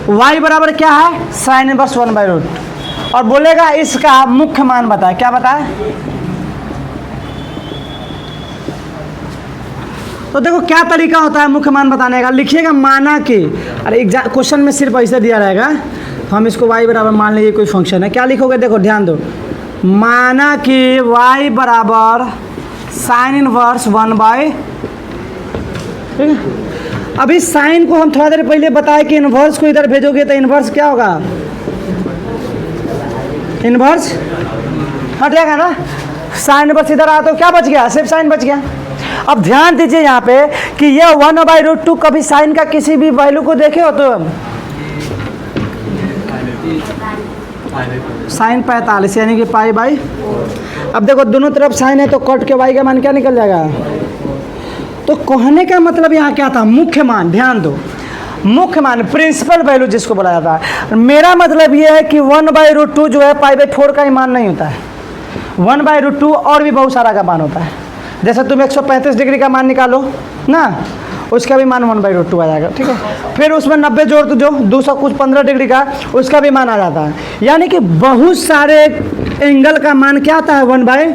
y बराबर क्या है, साइन इनवर्स 1/√, और बोलेगा इसका मुख्य मान बताए। क्या बताए? तो देखो क्या तरीका होता है मुख्य मान बताने का। लिखिएगा माना कि, अरे एग्जाम क्वेश्चन में सिर्फ ऐसे दिया रहेगा, हम इसको y बराबर मान लीजिए कोई फंक्शन है। क्या लिखोगे? देखो ध्यान दो, माना कि y बराबर साइन इनवर्स 1/, ठीक है। अभी साइन को हम थोड़ा देर पहले बताए कि इनवर्स को इधर भेजोगे तो इनवर्स क्या होगा, इनवर्स हट जाएगा ना। साइन इनवर्स इधर आ तो क्या बच गया, सिर्फ साइन बच गया। अब ध्यान दीजिए यहाँ पे कि ये 1/√2 कभी साइन का किसी भी वैल्यू को देखे हो तो साइन 45 यानी कि पाई/। अब देखो दोनों तरफ साइन है तो कट के y का मान क्या निकल जाएगा। तो कहने का मतलब यहाँ क्या था, मुख्य मान। ध्यान दो, मुख्य मान प्रिंसिपल वैल्यू जिसको बोला जाता है। मेरा मतलब ये है कि 1/√2 जो है पाई/4 का ही मान नहीं होता है। 1/√2 और भी बहुत सारा का मान होता है। जैसे तुम 135 डिग्री का मान निकालो ना, उसका भी मान 1/√2 आ जाएगा, ठीक है। फिर उसमें 90 जोड़ तो जो 215 डिग्री का, उसका भी मान आ जाता है। यानी कि बहुत सारे एंगल का मान क्या आता है 1/।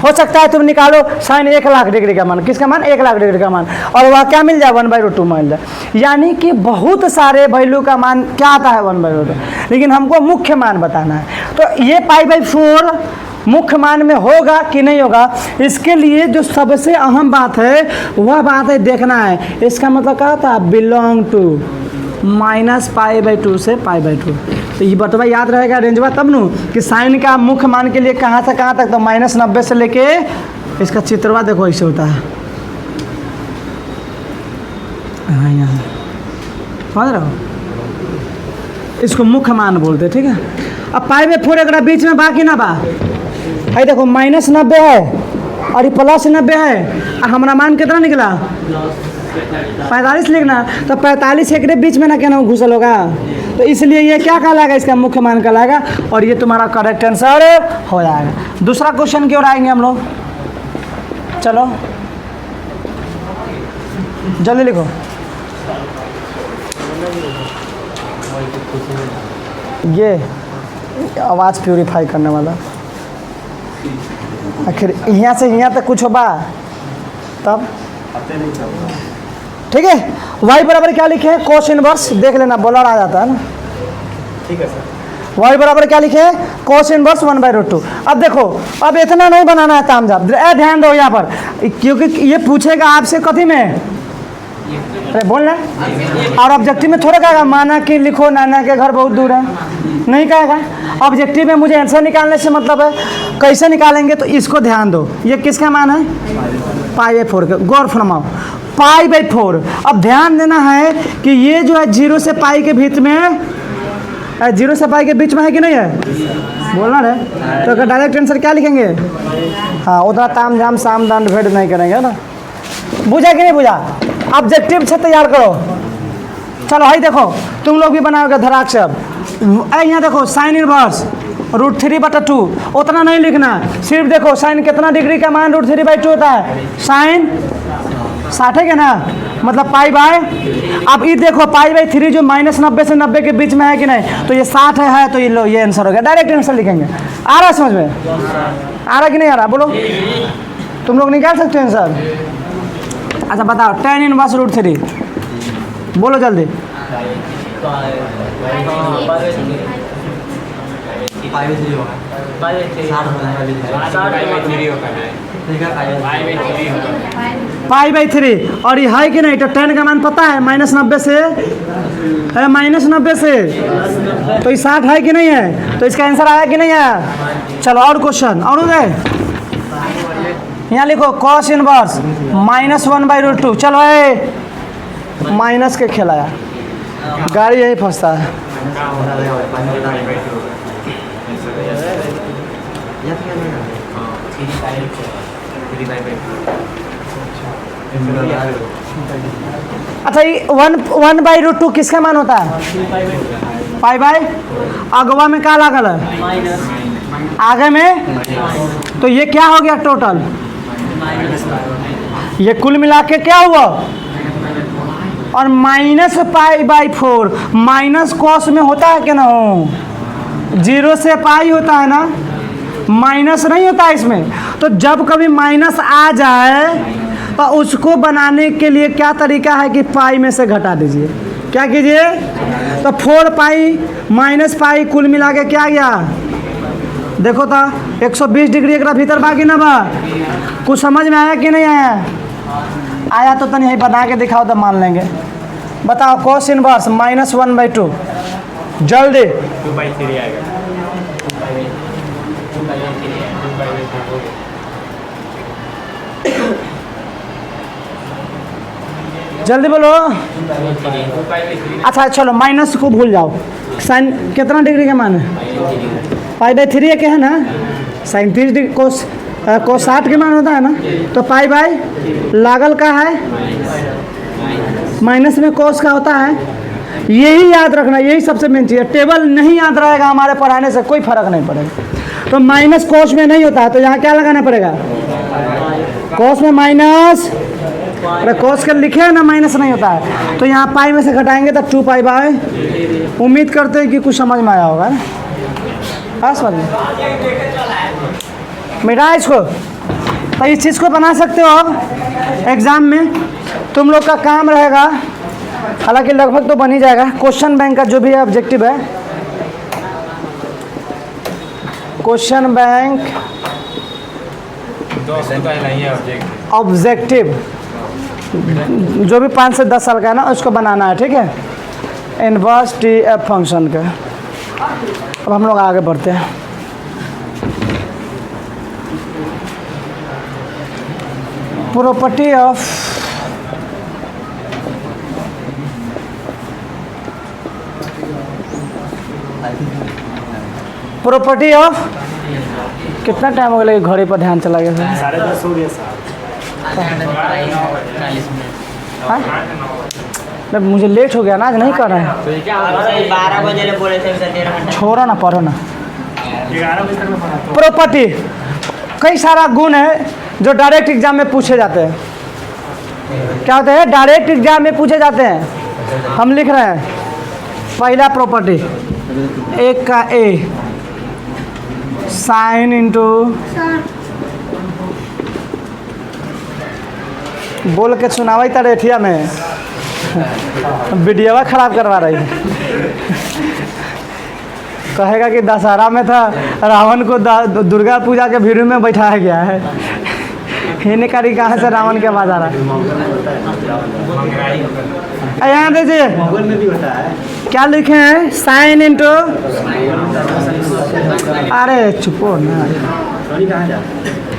हो सकता है तुम निकालो साइन 1,00,000 डिग्री का मान, किसका मान, 1,00,000 डिग्री का मान, और वह क्या मिल जाए 1/√2 मिल जाए। यानी कि बहुत सारे वैल्यू का मान क्या आता है 1/√2, लेकिन हमको मुख्य मान बताना है। तो ये पाई/4 मुख्य मान में होगा कि नहीं होगा, इसके लिए जो सबसे अहम बात है वह बात है देखना है इसका मतलब क्या था, बिलोंग टू -π/2 से π/2। तो ये बतवा याद रहेगा रेंजवा तब नु कि साइन का मुख्य मान के लिए कहाँ से कहाँ तक, तो -90 से लेके इसका चित्रवा देखो ऐसे होता है। हाँ यहाँ समझ रहे हो, इसको मुख्य मान बोलते, ठीक है। अब π/4 अगर बीच में बाकी ना बा, भाई देखो -90 है और ये +90 है, और हमारा मान कितना निकला 45 लिखना। तो 45 एक बीच में ना क्या ना घुसल होगा, तो इसलिए ये क्या कहलाएगा, इसका मुख्य मान कहलाएगा, और ये तुम्हारा करेक्ट आंसर हो जाएगा। दूसरा क्वेश्चन की ओर आएंगे हम लोग, चलो जल्दी लिखो। ये आवाज़ प्यूरीफाई करने वाला, आखिर यहाँ से यहाँ तक कुछ हो बा तब, ठीक है। y बराबर क्या लिखे हैं, कोस इनवर्स, देख लेना बॉलर आ जाता है ना, ठीक है सर। y बराबर क्या लिखे हैं, कोस इनवर्स 1/√2। अब देखो, अब इतना नहीं बनाना है तामझाम, ध्यान दो यहाँ पर, क्योंकि ये पूछेगा आपसे कथी में, अरे बोलना, और ऑब्जेक्टिव में थोड़ा कहेगा माना कि लिखो नाना के घर बहुत दूर है, नहीं कहेगा। ऑब्जेक्टिव में मुझे आंसर निकालने से मतलब है, कैसे निकालेंगे, तो इसको ध्यान दो, ये किसका मान है, π/4 का। गौर फरमाओ, π/4। अब ध्यान देना है कि ये जो है 0 से π के बीच में, 0 से π के बीच में है कि नहीं है, बोलना रे। तो अगर डायरेक्ट आंसर क्या लिखेंगे, हाँ उतना ताम झाम साम दंड भेद नहीं करेंगे ना, बुझा कि नहीं बुझा। ऑब्जेक्टिव से तैयार करो, चलो भाई देखो तुम लोग भी बनाओगे धराक से। अब यहाँ देखो साइन इनवर्स √3/2, उतना नहीं लिखना, सिर्फ देखो साइन कितना डिग्री का मान √3/2 होता है, साइन 60 है ना, मतलब π/। अब ये देखो π/3 जो -90 से 90 के बीच में है कि नहीं, तो ये 60 है, तो ये लो ये आंसर हो गया। डायरेक्ट आंसर लिखेंगे। आ रहा है समझ में, आ रहा कि नहीं आ रहा, बोलो तुम लोग निकाल सकते हो आंसर। अच्छा बताओ, tan इनवर्स √3 बोलो जल्दी। π/3 और ये है कि नहीं, तो tan का मान पता है -90 से -90 से, तो ये 60 है कि नहीं है, तो इसका आंसर आया कि नहीं आया। चलो और क्वेश्चन और हो गए, यहाँ लिखो cos इनवर्स -1/√2। चलो माइनस के खेलाया, गाड़ी यही फंसता है। अच्छा ये 1/√2 किसका मान होता है, π/। अगवा में क्या लागल है, आगे में, तो ये क्या हो गया टोटल, ये कुल मिला के क्या हुआ और minus pi by 4 minus cos में होता है कि ना हो, 0 से पाई होता है ना, माइनस नहीं होता इसमें। तो जब कभी माइनस आ जाए तो उसको बनाने के लिए क्या तरीका है कि पाई में से घटा दीजिए। क्या कीजिए, तो 4 पाई माइनस पाई कुल मिला के क्या गया, देखो तो 120 डिग्री एक भीतर बाकी ना बा। कुछ समझ में आया कि नहीं आया? आया तो नहीं बना के दिखाओ तो मान लेंगे। बताओ कोस इनवर्स -1/2 जल्दी। 2/3 आएगा। जल्दी बोलो। अच्छा चलो माइनस को भूल जाओ। साइन कितना डिग्री के मान है, π/3 के है ना, साइन 30 डिग्री कोस 60 के मान होता है ना, तो पाई बाई लागल का है माइनस में कोस का होता है। यही याद रखना, यही सबसे मेन चीज़ है। टेबल नहीं याद रहेगा हमारे पढ़ाने से कोई फर्क नहीं पड़ेगा। तो माइनस कोस में नहीं होता है तो यहाँ क्या लगाना पड़ेगा, कोस में माइनस। अरे कोस के लिखे है ना माइनस नहीं होता है, तो यहाँ पाई में से घटाएंगे तो 2 पाई बाय। उम्मीद करते हैं कि कुछ समझ में आया होगा ना। हाँ समझ में मिटा इसको। तो इस चीज़ को बना सकते हो अब एग्ज़ाम में। तुम लोग का काम रहेगा, हालांकि लगभग तो बन ही जाएगा। क्वेश्चन बैंक का जो भी ऑब्जेक्टिव है, क्वेश्चन बैंक ऑब्जेक्टिव जो भी 5 से 10 साल का है ना, उसको बनाना है, ठीक है। इनवर्स टी एफ फंक्शन का। अब हम लोग आगे बढ़ते हैं। प्रॉपर्टी ऑफ कितना टाइम हो गया, घड़ी पर ध्यान चला गया सर। 10:30 हो गया साहब। हाँ? नहीं, मुझे लेट हो गया ना, आज नहीं कर रहे हैं। 12 बजे बोले थे सर, 1.5 घंटा। छोड़ो ना, पढ़ो ना। 11 बजे तक में पढ़ा था। प्रॉपर्टी कई सारा गुण है जो डायरेक्ट एग्जाम में पूछे जाते हैं। क्या होते हैं, डायरेक्ट एग्जाम में पूछे जाते हैं। हम लिख रहे हैं पहला प्रॉपर्टी, एक का ए साइन इंटू, बोल के सुनावा था रेठिया में, वीडियोवा खराब करवा रही है। कहेगा कि दशहरा में था, रावण को दुर्गा पूजा के भीड़ में बैठाया गया है। हिने कारी कहाँ से रावण के आवाज आ रहा है। यहाँ देखिए मोबाइल में भी होता है। क्या लिखे हैं, साइन इंटू, अरे चुपो ना, कहाँ जा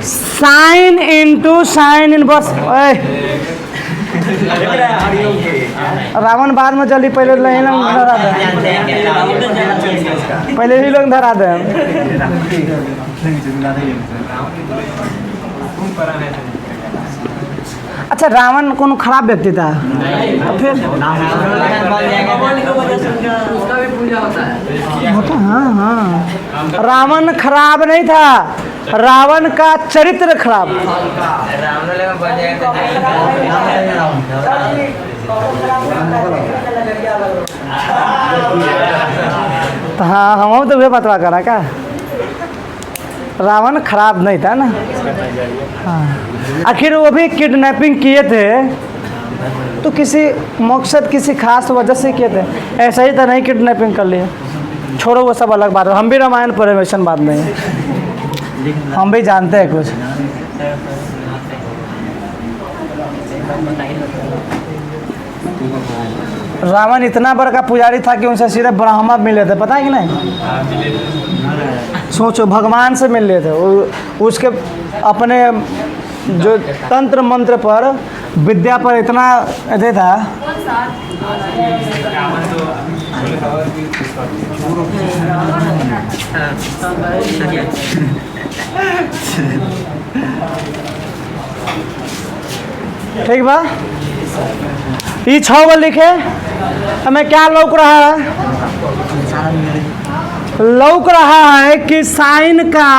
sine into sine inverse. Ravan बाद में जल्दी, पहले नहीं लोग धरा दे, पहले ही लोग धरा दे। अच्छा रावण कौन खराब व्यक्ति था? तो फिर उसका भी पूजा होता है। होता, हाँ हाँ, रावण खराब नहीं था, रावण का चरित्र खराब। तो हाँ हम तो वे बतवा करा क्या, रावण खराब नहीं था ना। हाँ आखिर वो भी किडनैपिंग किए थे तो किसी मकसद, किसी खास वजह से किए थे, ऐसा ही तो नहीं किडनैपिंग कर लिए। छोड़ो वो सब अलग बात है, हम भी रामायण पढ़े, वैसन बात नहीं है, हम भी जानते हैं कुछ। रावण इतना बड़ा का पुजारी था कि उनसे सीधे ब्रह्मा मिले थे, पता है कि नहीं? सोचो भगवान से मिल लिए थे। उसके अपने जो तंत्र मंत्र पर, विद्या पर इतना अधे था। ठीक बा, ये 6 गो लिखे। हमें क्या लौक रहा है? लौक रहा है कि साइन का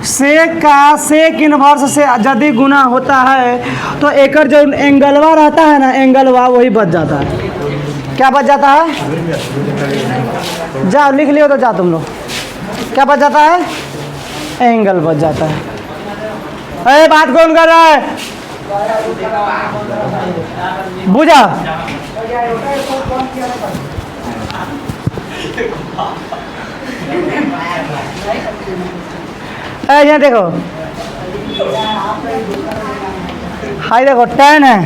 सेक का सेक इनवर्स से यदि गुना होता है तो एकर जो एंगलवा रहता है ना, एंगलवा वही बच जाता है। क्या बच जाता है? जाओ लिख लियो तो जा तुम लोग। क्या बच जाता है? एंगल बच जाता है। अरे बात कौन कर रहा है? बुझा? यहाँ देखो, हाई देखो 10 है,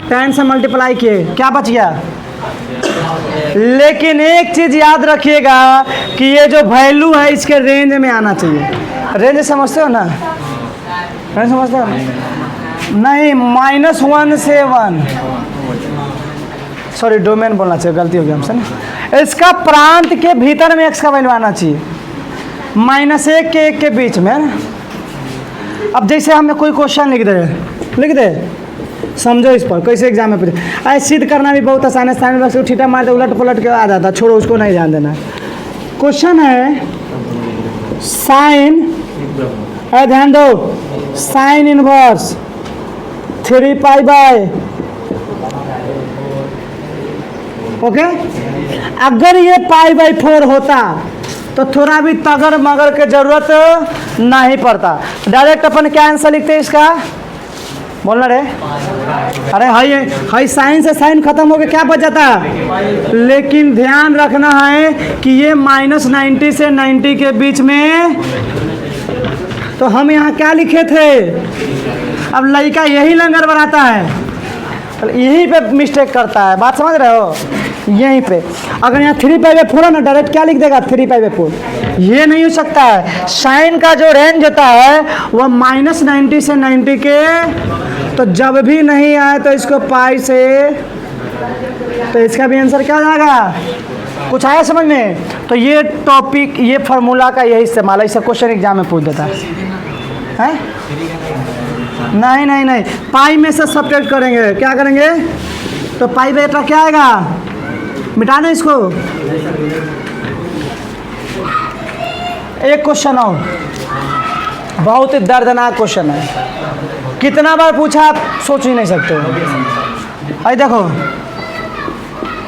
10 से मल्टीप्लाई किए, क्या बच गया? लेकिन एक चीज याद रखिएगा कि ये जो वैल्यू है इसके रेंज में आना चाहिए। रेंज समझते हो ना? रेंज समझते हो ना? नहीं, -1 से 1, सॉरी डोमेन बोलना चाहिए, गलती हो गई हमसे ना। इसका प्रांत के भीतर में x का वैल्यू आना चाहिए, -1 के 1 के बीच में ना। अब जैसे हमें कोई क्वेश्चन लिख दे, समझो इस पर, कैसे एग्जाम में पूछे। ऐसे सिद्ध करना भी बहुत आसान है, साइन बस ठीठा मार दे, उलट पलट के आ जाता, छोड़ो उसको नहीं ध्यान देना। क्वेश्चन है साइन, ध्यान दो, साइन इनवर्स 3π/, ओके। अगर ये π/4 होता तो थोड़ा भी तगर मगर के जरूरत नहीं पड़ता, डायरेक्ट अपन क्या आंसर लिखते हैं इसका? बोलना रे, अरे हाई साइन से साइन खत्म हो गया, क्या बच जाता? लेकिन ध्यान रखना है कि ये -90 से 90 के बीच में, तो हम यहाँ क्या लिखे थे? अब लड़का यही लंगर बनाता है, यहीं पे मिस्टेक करता है, बात समझ रहे हो? यहीं पे अगर यहाँ 3π/4 ना, डायरेक्ट क्या लिख देगा? 3π/4। ये नहीं हो सकता है। साइन का जो रेंज होता है वह -90 से 90 के, तो जब भी नहीं आए तो इसको पाई से, तो इसका भी आंसर क्या जाएगा? कुछ आया समझ में? तो ये टॉपिक, ये फार्मूला का यही इस्तेमाल है, इससे क्वेश्चन एग्जाम में पूछ देता है। नहीं, पाई में से सब्ट्रैक्ट करेंगे, क्या करेंगे? तो π/8 क्या आएगा? मिटा दें इसको। एक क्वेश्चन और, बहुत ही दर्दनाक क्वेश्चन है, कितना बार पूछा आप सोच ही नहीं सकते हो। आई देखो,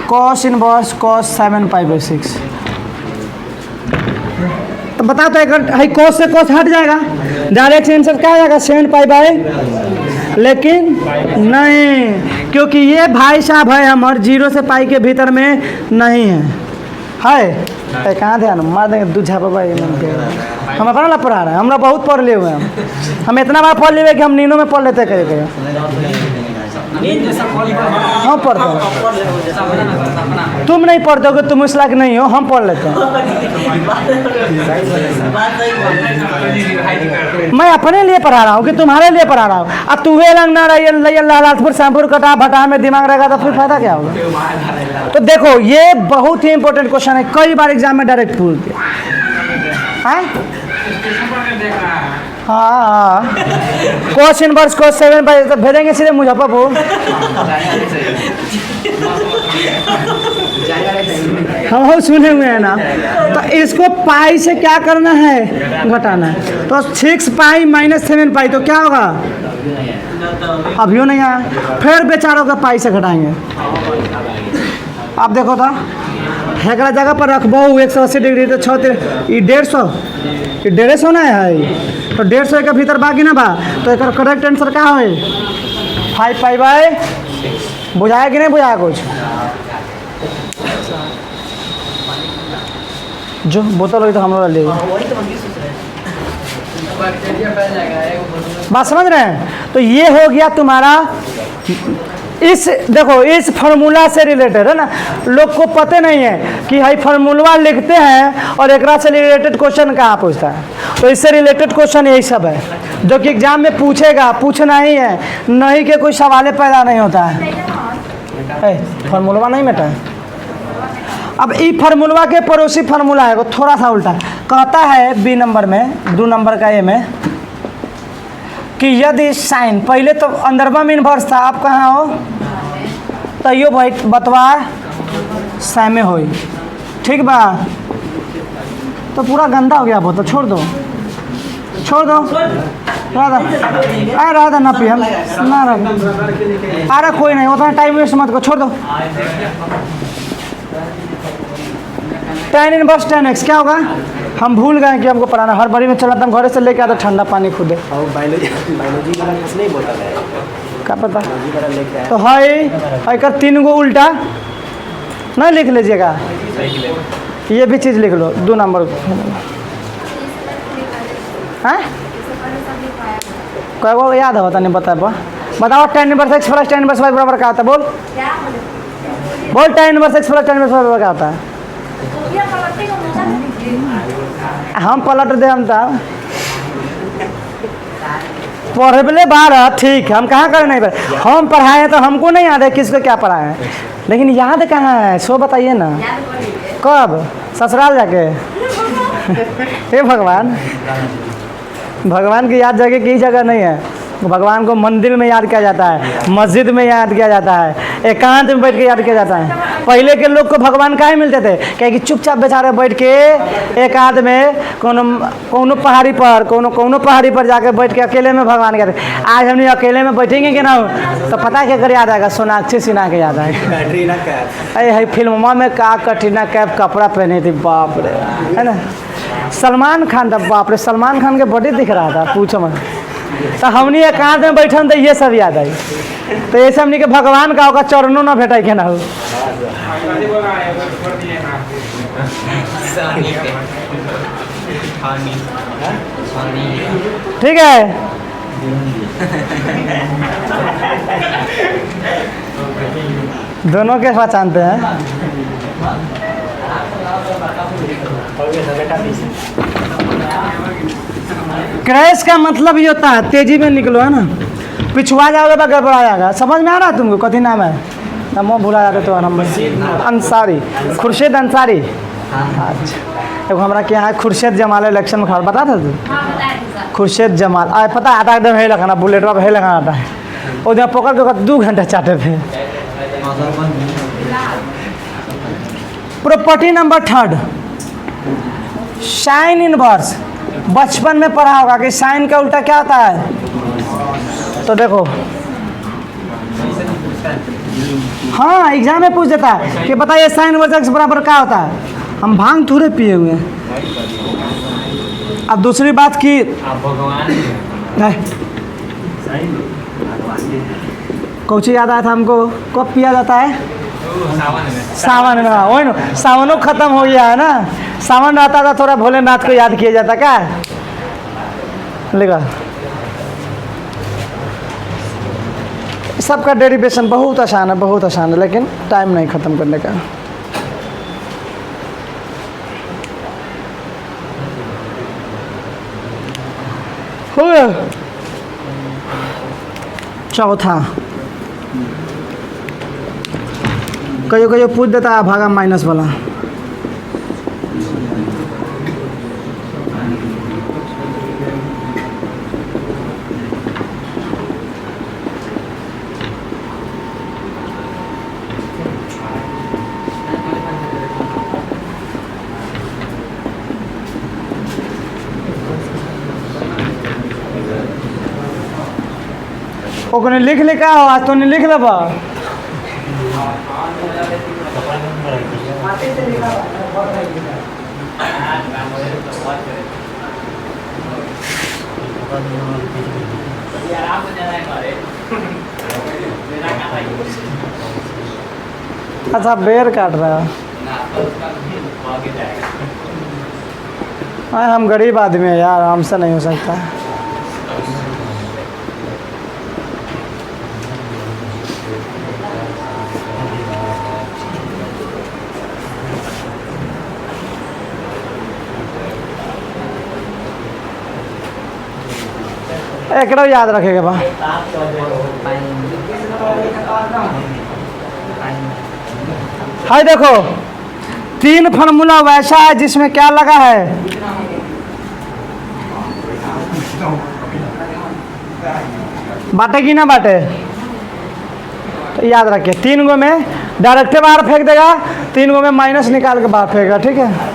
cos इनवर्स cos 7π/6, तो बता तो एक cos से cos हट जाएगा, डायरेक्ट आंसर क्या आ जाएगा? 7π/, लेकिन नहीं, क्योंकि ये भाई साहब है हमारे 0 से पाई के भीतर में नहीं है। कहाँ ध्यान मार देंगे दूझा बाबा, ये मन के हम अपना ला पढ़ा रहे हैं, हमरा बहुत पढ़ लिए हुए हैं हम इतना बार पढ़ लिए कि हम नींदों में पढ़ लेते कहीं। हम पढ़ते हैं, तुम नहीं पढ़ते हो, तुम इस लायक नहीं हो, हम पढ़ लेते हैं। मैं अपने लिए पढ़ा रहा हूँ कि तुम्हारे लिए पढ़ा रहा हूँ। अब तुम्हें लगना रही लालपुर श्यामपुर कटा भटा में दिमाग रहेगा तो फिर फायदा क्या होगा? तो देखो, ये बहुत ही इंपॉर्टेंट क्वेश्चन है, कई बार एग्जाम में डायरेक्ट पूछ दिया। हाँ, cos इनवर्स cos 7π, तो भेजेंगे सीधे मुजफ्फरपुर। हम सुने हुए हैं ना। तो इसको पाई से क्या करना है? घटाना है। तो 6π - 7π, तो क्या होगा? अभियो नहीं आया, फिर बेचारों का पाई से घटाएंगे। आप देखो था, हेकड़ा जगह पर रखबो 180 डिग्री, तो 6 150, 150 ना है, तो 150 के भीतर बाकी ना बा, तो एक करेक्ट आंसर क्या है? 5π/, बुझाया कि नहीं बुझाया कुछ? जो बोतल हुई तो हम लोग ले बात समझ रहे हैं? तो ये हो गया तुम्हारा, इस देखो इस फार्मूला से रिलेटेड है ना। लोग को पता नहीं है कि हाई फार्मूला लिखते हैं और एक से रिलेटेड क्वेश्चन कहाँ पूछता है। तो इससे रिलेटेड क्वेश्चन यही सब है जो कि एग्जाम में पूछेगा, पूछना ही है, नहीं के कोई सवाल पैदा नहीं होता है। फार्मूला नहीं मिटा है। अब ई फार्मूला के पड़ोसी फार्मूला है वो थोड़ा सा उल्टा कहता है, बी नंबर में 2 नंबर का ए में, कि यदि साइन पहले तो अंदरवा में इन्वर्स था, आप कहाँ हो? तो यो भाई बतवा सामे हो, ठीक बा? तो पूरा गंदा हो गया वो, तो छोड़ दो। छोड़ दो, रहा था ना पी हम ना रहा। अरे कोई नहीं, उतना टाइम वेस्ट मत करो, छोड़ दो। tan इनवर्स tan x क्या होगा? हम भूल गए कि हमको पढ़ाना। हर बारी में चला था, हम घर से लेके आता ठंडा पानी खुद है। और बायोलॉजी वाला कुछ नहीं बोलता है, क्या पता। बायोलॉजी वाला लेके आया। तो हाई कर 3 गो उल्टा नहीं लिख लीजिएगा, ये भी चीज़ लिख लो 2 नंबर हैं। कोई को याद होता नहीं, बता बताओ। tan inverse x plus tan inverse y बराबर क्या होता है? बोल tan inverse x plus tan inverse y बराबर क्या होता है? हम पलट दे, हम था पढ़े बारह, ठीक है। हम कहाँ कर नहीं पढ़े, हम पढ़ाए हैं तो हमको नहीं याद है किसको क्या पढ़ाए हैं, लेकिन याद कहाँ है सो बताइए ना। कब? ससुराल जाके। हे भगवान, भगवान की याद जगह की जगह नहीं है। भगवान को मंदिर में याद किया जाता है, मस्जिद में याद किया जाता है, एकांत में बैठ के याद किया जाता है। पहले के लोग को भगवान काहे मिलते थे? क्या कि चुपचाप बेचारे बैठ के एकांत में कोनो पहाड़ी पर कोनो पहाड़ी पर जाकर बैठ के अकेले में भगवान कहते। आज हमने अकेले में बैठेंगे कि ना, तो पता क्या कर याद आएगा? सोनाक्षी सिन्हा के याद आएगा। कैटरीना कैफ, अरे फिल्म में का कटरीना कैफ कपड़ा पहने थी, बाप रे, है ना। सलमान खान था, बाप रे, सलमान खान के बॉडी दिख रहा था, पूछो मत। तो हमने एकांत में बैठन तो ये सब याद आई। तो ऐसे हमने के भगवान का होगा चरणों ना भेटा के ना हो। ठीक है, दोनों के पहचानते हैं। क्रैश का मतलब ये होता है तेजी में निकलो, है ना। पिछुआ जाओगे तो गड़बड़ा जाएगा। समझ में आ रहा है तुमको? कथी नाम है? नमो भूला जाते तो अंसारी, खुर्शीद अंसारी। अच्छा, एगो हमरा के यहाँ खुर्शीद जमाल इलेक्शन में खड़ा, बता था तू? खुर्शीद जमाल आए, पता आता एकदम है लगाना, बुलेट पर है लगाना आता है। और जब पकड़ के 2 घंटे चाटे थे। Property number 3, sine inverse. बचपन में पढ़ा होगा कि साइन का उल्टा क्या होता है? तो देखो, हाँ एग्जाम में पूछ देता है कि बताइए साइन इनवर्स x बराबर क्या होता है। हम भांग थोड़े पिए हुए हैं। अब दूसरी बात की कौची याद आया था हमको, कब पिया जाता है? सावन में। वही ना, सावनों खत्म हो गया है ना। सावन रहता था थोड़ा भोलेनाथ को याद किया जाता क्या लेगा। सबका डेरिवेशन बहुत आसान है, बहुत आसान है, लेकिन टाइम नहीं ख़त्म करने का। हो गया। चौथा, कयो पूछ देता है भागा माइनस वाला। ओकने लिख ले का हो, आज तो नहीं लिख लेबा। अच्छा बेर काट रहा है। हम गरीब आदमी है यार, हमसे नहीं हो सकता। एकड़ो याद रखेगा बा। हाय देखो, 3 फार्मूला वैसा है जिसमें क्या लगा है? बाटे की ना बाटे? तो याद रखिए, 3 गो में डायरेक्ट बाहर फेंक देगा, 3 गो में माइनस निकाल के बाहर फेंकेगा। ठीक है।